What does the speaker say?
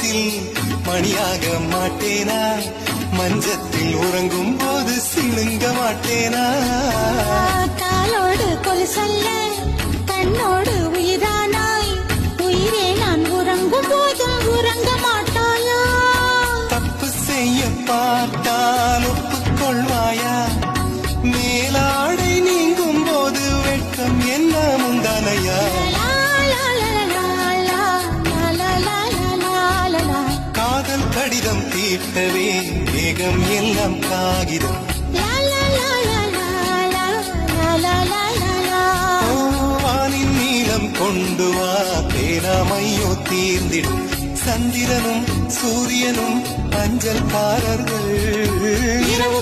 கொலுசில் மணியாக மாட்டேனா மஞ்சத்தில் உறங்கும் போது சிணுங்க மாட்டேனா காலோடு கொலுசல்ல கண்ணோடு உயிரானாய் உயிரே நான் உறங்கும் போதும் உறங்க மாட்டாயா தப்பு செய்ய பார்த்தால் ஒப்புக்கொள்வாயா மேலாடை நீங்கும் போது வெட்கம் என்ன முந்தானையா காதல் கடிதம் தீட்டவே வேகம் எல்லாம் காகிதம் வானின் நீளம் கொண்டு வா பேராமையோ தீர்ந்திடும் சந்திரனும் சூரியனும் அஞ்சல்காரர்கள் இரவு